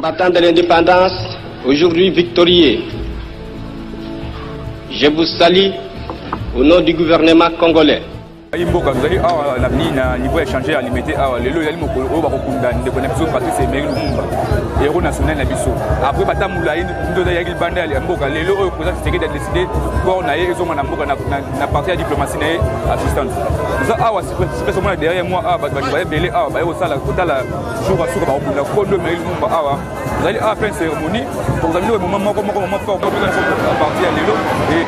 Partant de l'indépendance, aujourd'hui victorieux, je vous salue au nom du gouvernement congolais. Imboka nzali awa na bina niveau échanger à limiter awa lelo yali mokolo oyo bakokunda ndeko na biso Patrice Emery Lumumba héros national na biso après batamula ndoda yaki banda ya mboka lelo oyo président Tshisekedi a décidé pour na ye ezoma na mboka na partie ya diplomatie na ye assistance za awa spécialement derrière moi awa ba belé awa ba osala kotala jour à suka ba okunda kondo Emery Lumumba awa nzali awa fin cérémonie pour examiner le moment fort pour la partie ya lelo et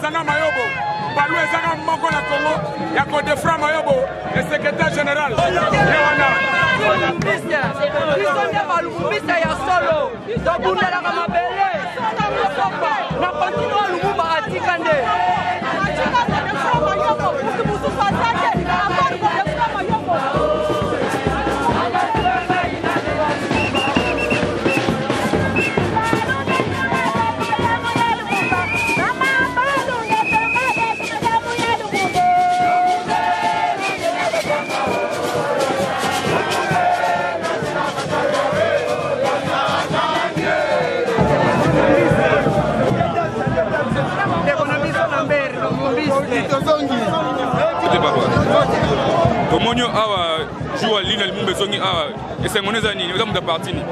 Zanga Mayobo, Palou et Zanga Moko la Congo, Yako Defra Mayobo, le secrétaire général. Tomonyo awa joua lina Lumumba zongi awa esengoneza nini oza muda parti ni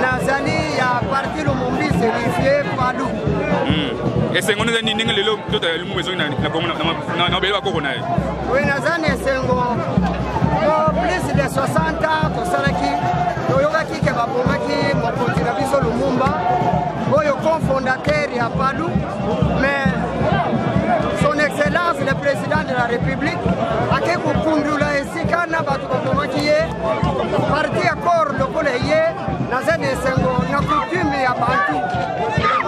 nazali ya parti Lumumba certifié Palou esengoneza nini ndenge lelo tota Lumumba zongi na bele bakoko naye oui nazani esengo plus de 60 ans tosalaki toyokaki ke babomaki mokonzi na biso Lumumba oyo cofondateur ya Palou mais son excellence le président de la république ake kokundula esika na bato babomaki ye parti accord lokola ye nazani esengo na coutume ya bantu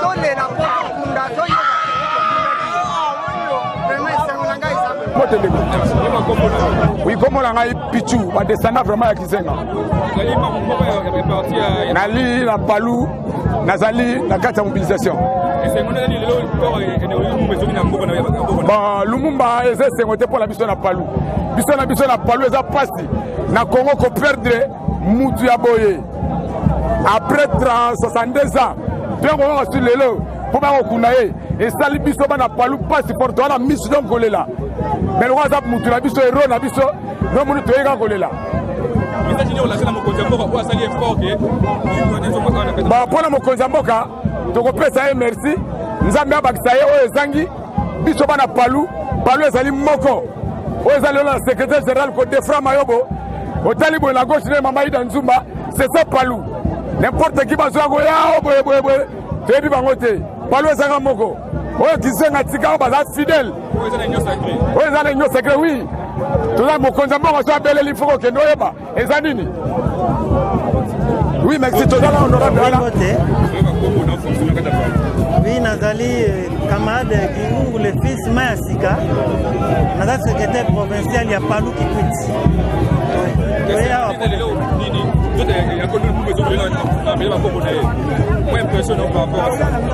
tolela po kokunda toyeba vraiment esengo na ngai oui, comme on a Pichu, on descend vraiment à Kizenga. Nali, la Palou, Nazali, la carte de mobilisation. Bon, Lumumba, c'est pour la mission de Palou. La mission de Palou, c'est passé. Na Congo, qu'on perdre Moutou Yaboye. Après 62 ans, bien qu'on a reçu le lot, pour pas qu'on aille. Et ça, les bisous na Palou, pas si fort, on a mission de là. Mais le roi Moutou, la mission héros, la mission, non, mon tour est là. Pour la Mokonzamboka, tu peux ça merci. Nous avons baksaye o ezangi biso bana Palou, Palou ezali moko. O ezali le secrétaire général ko Defra Mayobo. O talibo la gauche de Mama Ida Nzumba, c'est ça Palou. N'importe qui va zo ya o boye. Tu dis bangote. Palou ezanga moko. O kisenga tika o baza fidèle. O ezali nyo secret oui. Tout là Mokonzamboka so abele li foko ke noyeba. Ezanini. Oui, merci tout là honorable. Oui, Nazali, camarade Kingungu, le fils Mayasika, Nazali secrétaire provincial, il y a Palou qui quitte.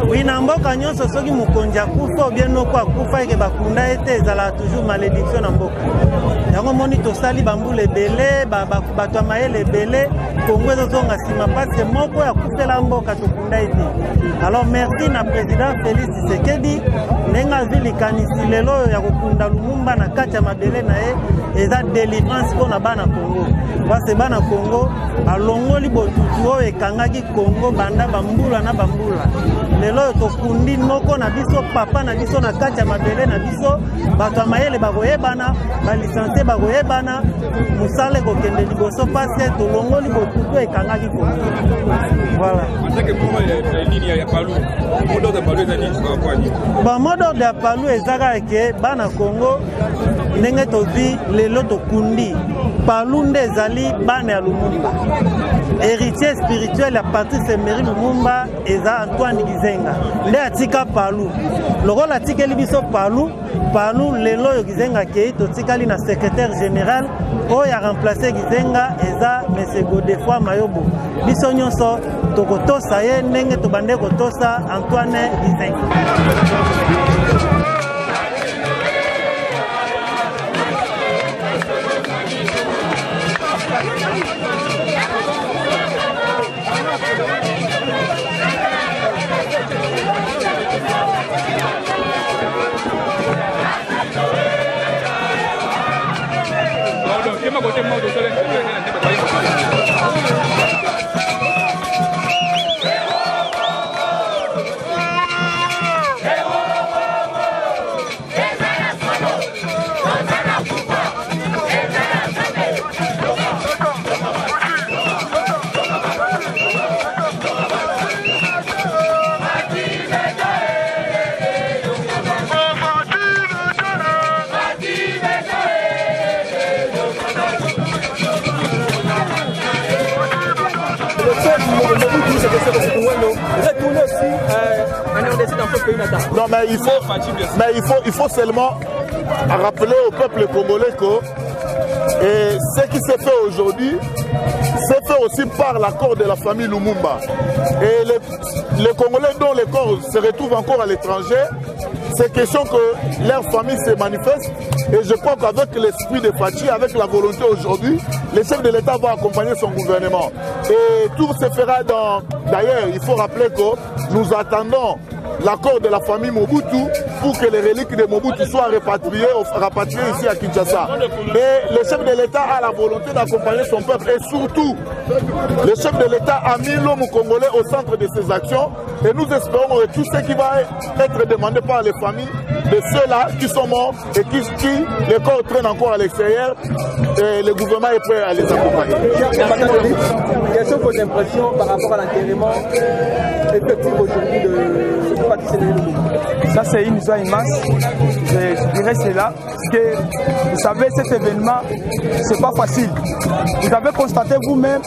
Oui, Namboka nyonso soki mokonzi akufa bien noko akufa eke bakunda ete ezala toujours malédiction na mboka. Yango moni tosali bambula ebele, bato ya mayele ebele, Kongo ezozonga nsima pasi moko ya kufela mboka tokunda ete. Alors merci na président Félix Tshisekedi ndenge azwi likanisi lelo ya kokunda Lumumba na kati ya mabele na ye eza délivrance mpona bana Kongo. Parce bana Kongo balongoli botutu oyo ekangaki Kongo banda bambula na bambula. Lelo tokundi moko na biso papa na biso na kati ya mabele na biso bato ya mayele bakoyebana balisansie bakoyebana mosala ekokende liboso pasi tolongoli botutu ekangaki Kongo. Voilà. Bon, mode de Palou ezaka ke bana Congo ndenge tozi lelo tokundi Palou nde ezali bana ya Lumumba. Héritier spirituel ya Patrice Emery Lumumba eza Antoine Gizenga nde atika Palou. Lokola atikeli biso Palou lelo oyo Gizenga kei totikali na secrétaire général oyo a remplacé Gizenga eza M. Godefroid Mayobo. Biso nyonso tokotosa ye ndenge tobande kotosa Antoine Gizenga. dans ce pays. Non, mais il faut seulement rappeler au peuple congolais que ce qui s'est fait aujourd'hui, c'est fait aussi par l'accord de la famille Lumumba. Et les Congolais dont les corps se retrouvent encore à l'étranger, c'est question que leur famille se manifeste. Et je crois qu'avec l'esprit de Fachi, avec la volonté aujourd'hui, le chef de l'État va accompagner son gouvernement. Et tout se fera dans... D'ailleurs, il faut rappeler que nous attendons l'accord de la famille Mobutu pour que les reliques de Mobutu soient rapatriées ici à Kinshasa. Et le chef de l'État a la volonté d'accompagner son peuple. Et surtout, le chef de l'État a mis l'homme congolais au centre de ses actions. Et nous espérons que tout ce qui va être demandé par les familles de ceux-là qui sont morts et qui les corps traînent encore à l'extérieur, le gouvernement est prêt à les accompagner. Quelles sont vos impressions par rapport à l'enterrement effectif aujourd'hui de ce parti sénégalais? Ça, c'est une joie immense. Je dirais cela, parce que vous savez, cet événement, c'est pas facile. Vous avez constaté vous-même,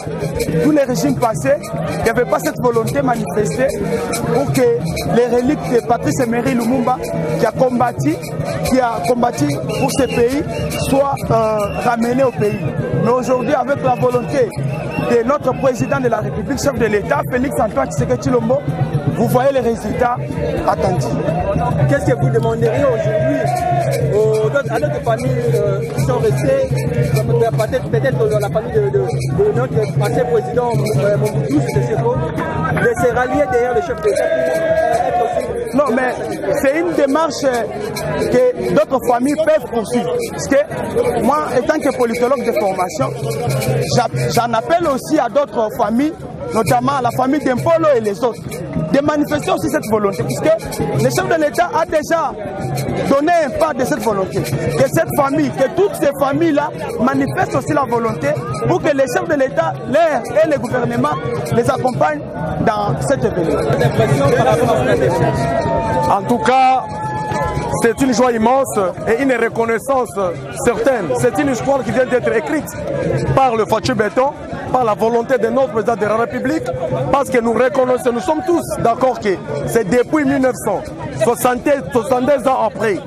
tous les régimes passés, il n'y avait pas cette volonté manifestée pour que les reliques de Patrice Emery Lumumba, qui a combattu pour ce pays, soient ramenées au pays. Mais aujourd'hui, avec la volonté de notre président de la République, chef de l'État, Félix Antoine Tshisekedi Tshilombo, vous voyez les résultats attendus. Qu'est-ce que vous demanderiez aujourd'hui à d'autres familles qui sont restées, peut-être dans la famille de notre ancien président Mobutu Seko, de se rallier derrière le chef d'État pour être aussi... Non, mais c'est une démarche que d'autres familles peuvent poursuivre. Parce que moi, étant que politologue de formation, j'en appelle aussi à d'autres familles, notamment à la famille d'Impolo et les autres, de manifester aussi cette volonté. Puisque le chef de l'État a déjà donné un pas de cette volonté. Que cette famille, que toutes ces familles-là manifestent aussi la volonté pour que les chefs de l'État, l'air et le gouvernement les accompagnent dans cet événement. En tout cas, c'est une joie immense et une reconnaissance certaine. C'est une histoire qui vient d'être écrite par le Fachi Beton, par la volonté de notre président de la République, parce que nous reconnaissons, nous sommes tous d'accord que c'est depuis 1972 ans après,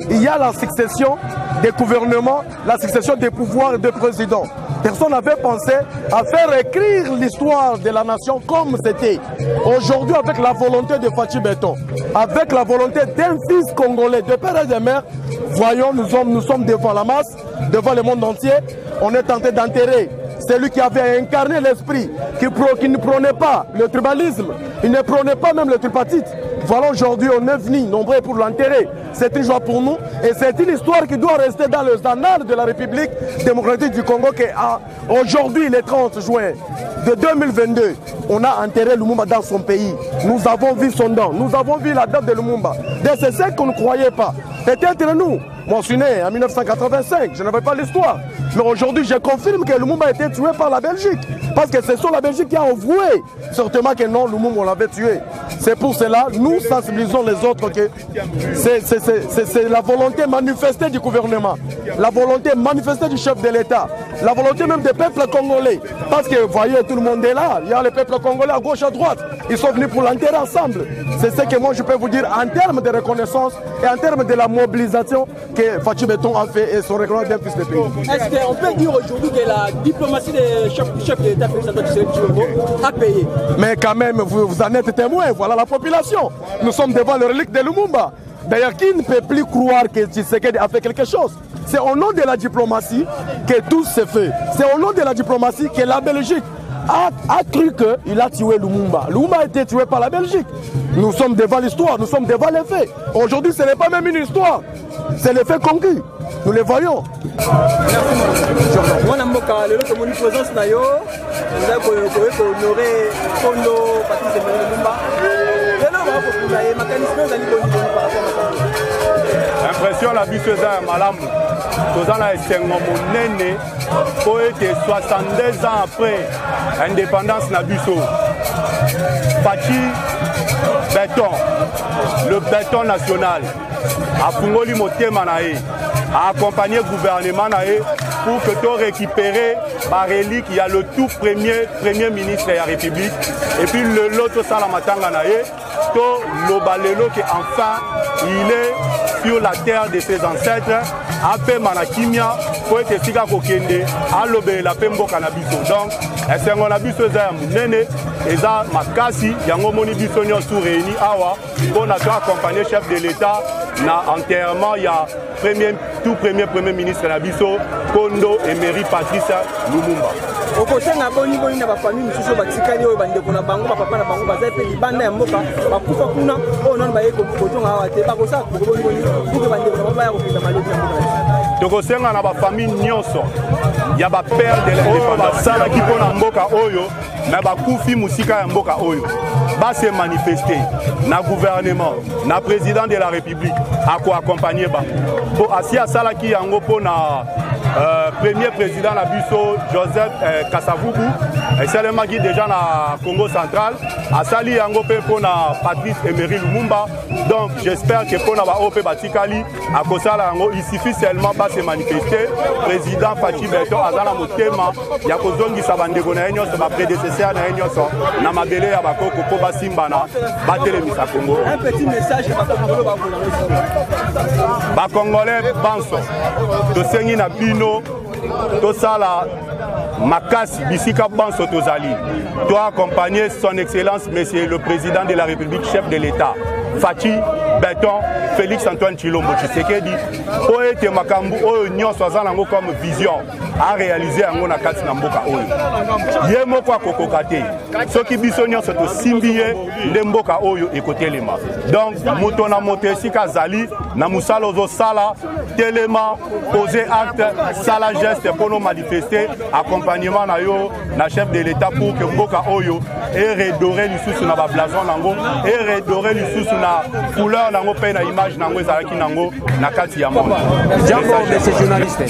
il y a la succession des gouvernements, la succession des pouvoirs et des présidents. Personne n'avait pensé à faire écrire l'histoire de la nation comme c'était. Aujourd'hui, avec la volonté de Fachi Beton, avec la volonté d'un fils congolais, de père et de mère, voyons, nous sommes devant la masse, devant le monde entier. On est tenté d'enterrer celui qui avait incarné l'esprit, qui ne prônait pas le tribalisme, il ne prônait pas même le tripartite. Voilà, aujourd'hui, on est venu nombreux pour l'enterrer. C'est une joie pour nous et c'est une histoire qui doit rester dans les annales de la République démocratique du Congo qu'aujourd'hui, le 30 juin de 2022, on a enterré Lumumba dans son pays. Nous avons vu son nom, nous avons vu la date de Lumumba. C'est ce qu'on ne croyait pas. Peut-être nous, moi je suis né en 1985, je n'avais pas l'histoire. Mais aujourd'hui, je confirme que Lumumba a été tué par la Belgique. Parce que c'est sur la Belgique qui a avoué certainement que non, Lumumba, on l'avait tué. C'est pour cela, nous sensibilisons les autres que c'est la volonté manifestée du gouvernement, la volonté manifestée du chef de l'État, la volonté même des peuples congolais. Parce que vous voyez, tout le monde est là, il y a les peuples congolais à gauche, à droite. Ils sont venus pour l'enterrer ensemble. C'est ce que moi je peux vous dire en termes de reconnaissance et en termes de la mobilisation que Fachi Beton a fait et son reconnaissance d'un fils de pays. Est-ce qu'on peut dire aujourd'hui que la diplomatie du chef de l'État a payé? Mais quand même, vous en êtes témoin, voilà la population. Nous sommes devant le relique de Lumumba. D'ailleurs, qui ne peut plus croire que Tshisekedi a fait quelque chose? C'est au nom de la diplomatie que tout s'est fait. C'est au nom de la diplomatie que la Belgique a cru qu'il a tué Lumumba. Lumumba a été tué par la Belgique. Nous sommes devant l'histoire, nous sommes devant les faits. Aujourd'hui, ce n'est pas même une histoire, c'est les faits concrets. Nous les voyons. Moi, je suis en présence L'impression la biso eza malamu toza na esengo monene po ete 62 ans après indépendance na biso Fachi Beton, le béton national afungoli motema na ye a accompagné le gouvernement na ye pour que tu récupérer par relique, il y a le tout premier ministre de la République et puis l'autre Salamatanga na ye to lobalelo que enfin il est sur la terre de ses ancêtres ape manakimia po ete sika kokende alobela pe mboka na biso. Donc esengo na biso eza ya munene eza makasi yango moni biso nyonso réuni awa mpona to accompagner chef de l'État na enterrement ya tout premier ministre na biso Kondo Emery Patrice Lumumba. Okosenga boni na ba famille misusu batikali oyo bandeko na bango papa na bango bazai pe libanda ya mboka bakufa kuna oyo non ba yeko kotonga awa te bakosa boni pour bandeko na baba ya kopita malodi ya mboka. Tokosenga na ba famille nyonso ya ba père de l'indépendance sala ki pona mboka oyo na bakufi musika ya mboka oyo ba se manifester na gouvernement na président de la République ako accompagner ba po asia sala ki yango pona premier président na biso Joseph Kasavubu esalema qui déjà na Congo central asali yango pe pona Patrice Emery Lumumba. Donc j'espère que pona ba ope batikali akosala yango il suffit seulement ba se manifester président Fachi Beton azala motema ya kozongisa bandeko na nyonso ba prédécesseur na nyonso na mabele ya bakoko po basimbana batelemisa Congo. Un petit message ba Congolais banso tosengi na bino tosala makasi bisika banso tozali to accompagner son excellence monsieur le président de la République chef de l'État Fachi Beton Félix Antoine Tshilombo Tshisekedi po ete makambu oyo nyonso azala ngo comme vision a réaliser yango na kati na mboka oyo ye moko akokoka te soki biso nyonso tosimbi ye nde mboka oyo ekotelema. Donc moto na moto esika azali na musala ozosala telema poser acte sala geste pour nous manifester accompagnement na yo na chef de l'État pour que mboka oyo et redorer lisusu na ba blason nango et redorer lisusu na couleur nango pe na image nango ezalaki nango na kati ya monde. Jambo monsieur journaliste.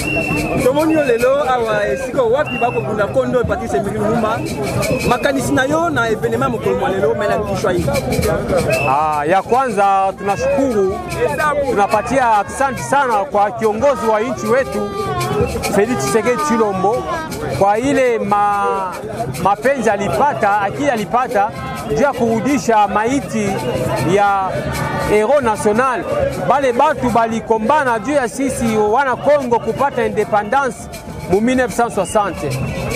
Tomonio lelo awa esiko wapi bako kuna Kondo Patrice Emery Lumumba makanisi na yo na evenema mokolo lelo mela kishwa hii. Ya kwanza tunashukuru, tunapatia asante sana kwa kiongozi wa nchi wetu Félix Tshisekedi Tshilombo kwa ile mapenzi alipata juu ya kurudisha maiti ya hero national. Bale batu balikombana juu ya sisi wana Kongo kupata independence mu 1960.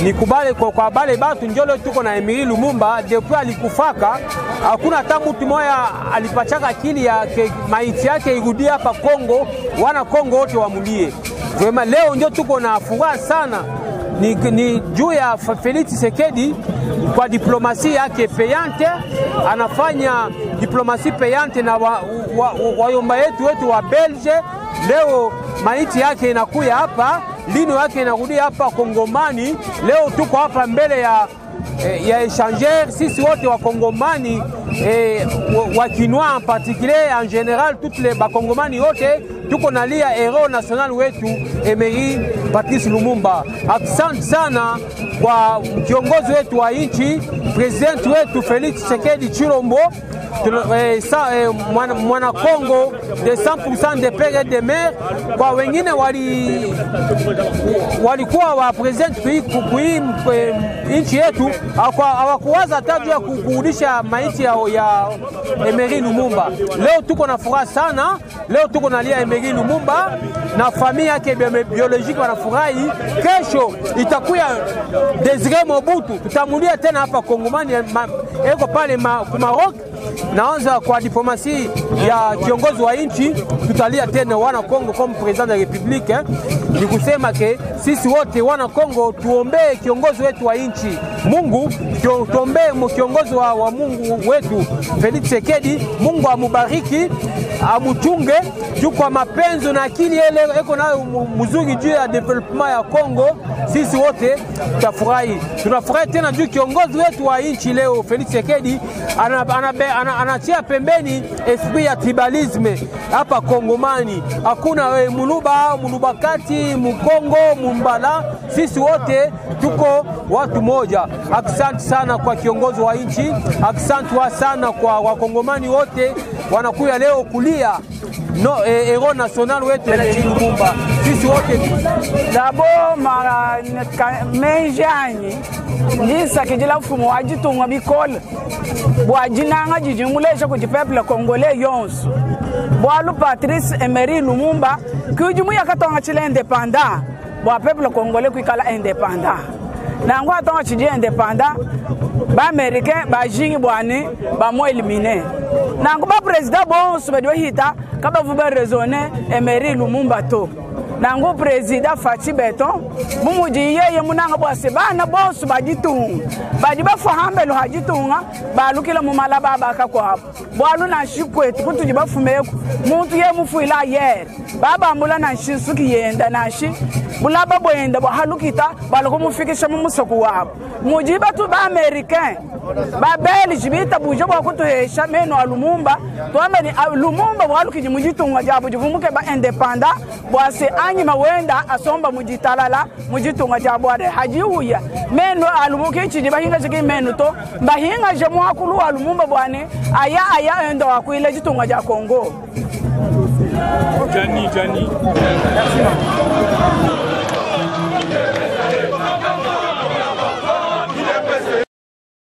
Nikubale kwa bale batu njolo tuko na Emery Lumumba depuis alikufaka hakuna hata mtu moya alipachaka akili ya maiti yake irudi hapa Kongo, wana Kongo wote wamulie. Vraiment leo ndio tuko na furaha sana ni juu ya Félix Tshisekedi kwa diplomasi yake payante, anafanya diplomasi payante na wayomba wetu wa Belge. Leo maiti yake inakuya hapa, lino yake inarudi hapa Kongomani. Leo tuko hapa mbele ya échangeur sisi wote wa Kongomani wa Kinois en particulier en général toutes les bakongomani wote tuko nalia hero national wetu Emery Patrice Lumumba. Asante sana kwa kiongozi wetu wa nchi president wetu Félix Tshisekedi Tshilombo mwana Kongo de 100% de père et de mère. Kwa wengine walikuwa wa president kui nchi yetu hawakuwaza hata ya kurudisha maiti ya Emery Lumumba. Leo tuko na furaha sana, leo tuko nalia Emery Lumumba na familia yake biologique wanafurahi. Kesho itakuya Désiré Mobutu, tutamulia tena hapa Kongomani eko pale ku Maroc. Naanza kwa diplomasi ya kiongozi wa nchi, tutalia tena wana Kongo kama president de la République. Ni kusema ke sisi wote wana Kongo tuombee kiongozi wetu wa nchi. Mungu tuombee kiongozi wa Mungu wetu Félix Tshisekedi. Mungu amubariki, amuchunge juu kwa mapenzo na akili ile eko nayo mzuri juu ya development ya Kongo. Sisi wote tutafurahi. Tunafurahi tena juu kiongozi wetu wa nchi leo Félix Tshisekedi anatia pembeni esprit ya tribalisme hapa Kongomani. Hakuna Muluba kati, Mukongo, Mumbala, sisi wote tuko watu moja. Asante sana kwa kiongozi wa nchi, asante sana kwa wakongomani wote wanakuya leo kulia no hero national wetu Lumumba. Sisi wote dabo mara menjani lisa kijila fumo wajitunga bikole bwajinanga jijimulesha ku peuple congolais yonso bwalu Patrice Emery Lumumba kujumu yakatonga chile indépendant bwa peuple congolais kuikala indépendant nango atonga chije indépendant ba américain ba jingi bwani ba mo éliminer nango ba président bonso badwe hita kaba vuba raisonner Emery Lumumba to nango président Fati Beton mumuji yeye munanga bwase bana bonso bajitunga badi bafahambe lo hajitunga balukila mu malaba bakako hapo bwalu na shikwetu kutuji bafumeko muntu ye mufuila yer baba mbula na shisuki yenda nashi bulaba bwenda bwahalukita baloko mufikisha mu musoko wabo mujiba tu ba américain ba belge bita bujo bwa kutuhesha meno alumumba to ameni Lumumba bwalukiji mujitunga jabo jivumuke ba indépendant bwase anyi mawenda asomba mujitalala mujitunga jabo ade hajiuya meno alumuke chiji bahinga chiki meno to bahinga je mwakulu alumumba bwane aya endo akwile jitunga ja Congo. Jani.